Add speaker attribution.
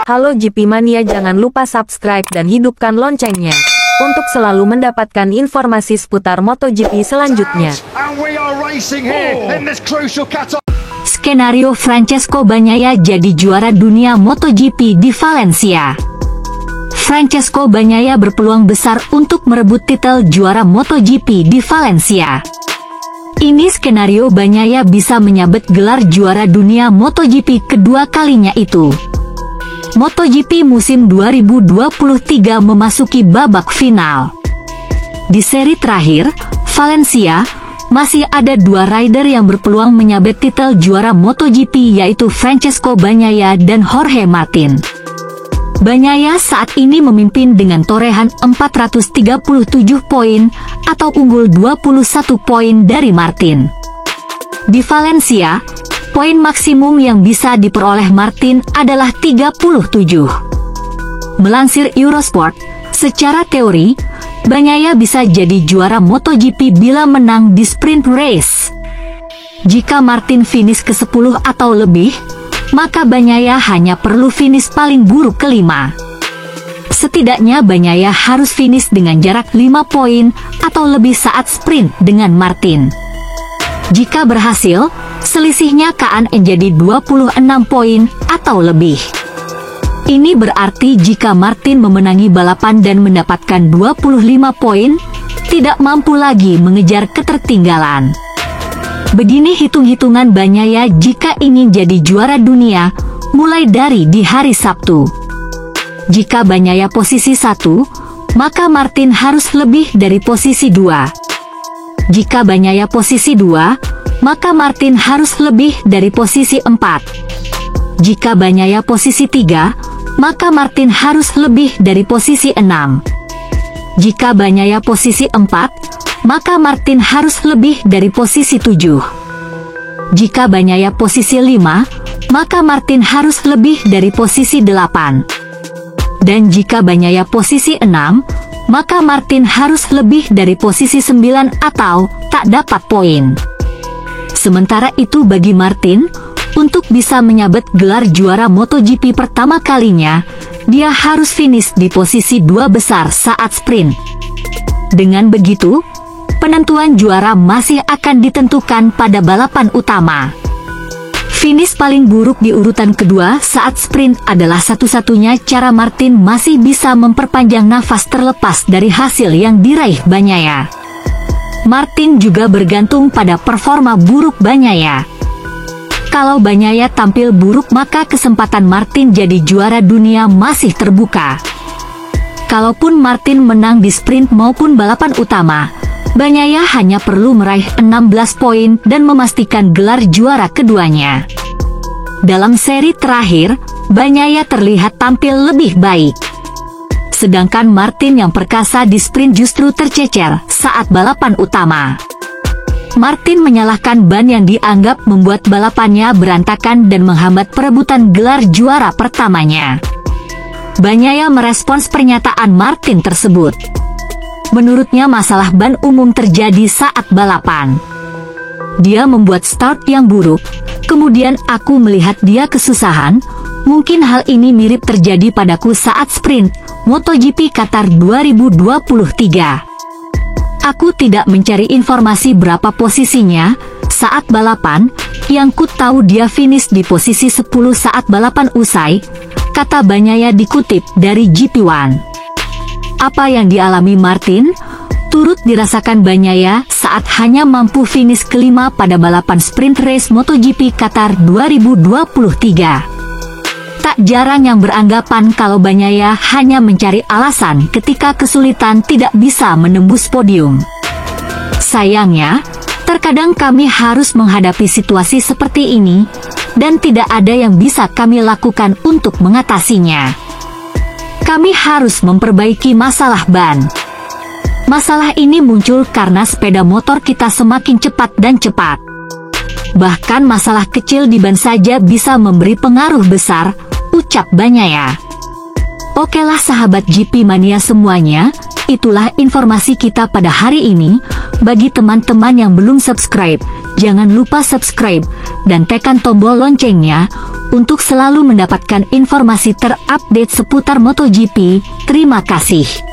Speaker 1: Halo GP Mania, jangan lupa subscribe dan hidupkan loncengnya untuk selalu mendapatkan informasi seputar MotoGP selanjutnya.
Speaker 2: Skenario Francesco Bagnaia jadi juara dunia MotoGP di Valencia. Francesco Bagnaia berpeluang besar untuk merebut titel juara MotoGP di Valencia. Ini skenario Bagnaia bisa menyabet gelar juara dunia MotoGP kedua kalinya itu. MotoGP musim 2023 memasuki babak final. Di seri terakhir, Valencia, masih ada dua rider yang berpeluang menyabet titel juara MotoGP, yaitu Francesco Bagnaia dan Jorge Martin. Bagnaia saat ini memimpin dengan torehan 437 poin atau unggul 21 poin dari Martin. Di Valencia, poin maksimum yang bisa diperoleh Martin adalah 37. Melansir Eurosport, secara teori, Bagnaia bisa jadi juara MotoGP bila menang di sprint race. Jika Martin finish ke-10 atau lebih, maka Bagnaia hanya perlu finish paling buruk ke-5. Setidaknya Bagnaia harus finish dengan jarak 5 poin atau lebih saat sprint dengan Martin. Jika berhasil, selisihnya akan menjadi 26 poin atau lebih. Ini berarti jika Martin memenangi balapan dan mendapatkan 25 poin, tidak mampu lagi mengejar ketertinggalan. Begini hitung-hitungan Bagnaia jika ingin jadi juara dunia, mulai dari di hari Sabtu. Jika Bagnaia posisi 1, maka Martin harus lebih dari posisi 2. Jika Bagnaia posisi 2, maka Martin harus lebih dari posisi 4. Jika Bagnaia posisi 3, maka Martin harus lebih dari posisi 6. Jika Bagnaia posisi 4, maka Martin harus lebih dari posisi 7. Jika Bagnaia posisi 5, maka Martin harus lebih dari posisi 8. Dan jika Bagnaia posisi 6, maka Martin harus lebih dari posisi 9 atau tak dapat poin. Sementara itu bagi Martin, untuk bisa menyabet gelar juara MotoGP pertama kalinya, dia harus finish di posisi 2 besar saat sprint. Dengan begitu, penentuan juara masih akan ditentukan pada balapan utama. Finish paling buruk di urutan kedua saat sprint adalah satu-satunya cara Martin masih bisa memperpanjang nafas terlepas dari hasil yang diraih Bagnaia. Martin juga bergantung pada performa buruk Bagnaia. Kalau Bagnaia tampil buruk, maka kesempatan Martin jadi juara dunia masih terbuka. Kalaupun Martin menang di sprint maupun balapan utama, Bagnaia hanya perlu meraih 16 poin dan memastikan gelar juara keduanya. Dalam seri terakhir, Bagnaia terlihat tampil lebih baik. Sedangkan Martin yang perkasa di sprint justru tercecer saat balapan utama. Martin menyalahkan ban yang dianggap membuat balapannya berantakan dan menghambat perebutan gelar juara pertamanya. Bagnaia merespons pernyataan Martin tersebut. Menurutnya masalah ban umum terjadi saat balapan. Dia membuat start yang buruk, kemudian aku melihat dia kesusahan. Mungkin hal ini mirip terjadi padaku saat sprint MotoGP Qatar 2023. Aku tidak mencari informasi berapa posisinya saat balapan, yang ku tahu dia finish di posisi 10 saat balapan usai, kata Bagnaia dikutip dari GP1. Apa yang dialami Martin turut dirasakan Bagnaia saat hanya mampu finish kelima pada balapan sprint race MotoGP Qatar 2023. Tak jarang yang beranggapan kalau Bagnaia hanya mencari alasan ketika kesulitan tidak bisa menembus podium. Sayangnya, terkadang kami harus menghadapi situasi seperti ini, dan tidak ada yang bisa kami lakukan untuk mengatasinya. Kami harus memperbaiki masalah ban. Masalah ini muncul karena sepeda motor kita semakin cepat dan cepat. Bahkan masalah kecil di ban saja bisa memberi pengaruh besar, ucap Bagnaia. Okelah sahabat GP Mania semuanya, itulah informasi kita pada hari ini. Bagi teman-teman yang belum subscribe, jangan lupa subscribe dan tekan tombol loncengnya Untuk selalu mendapatkan informasi terupdate seputar MotoGP, terima kasih.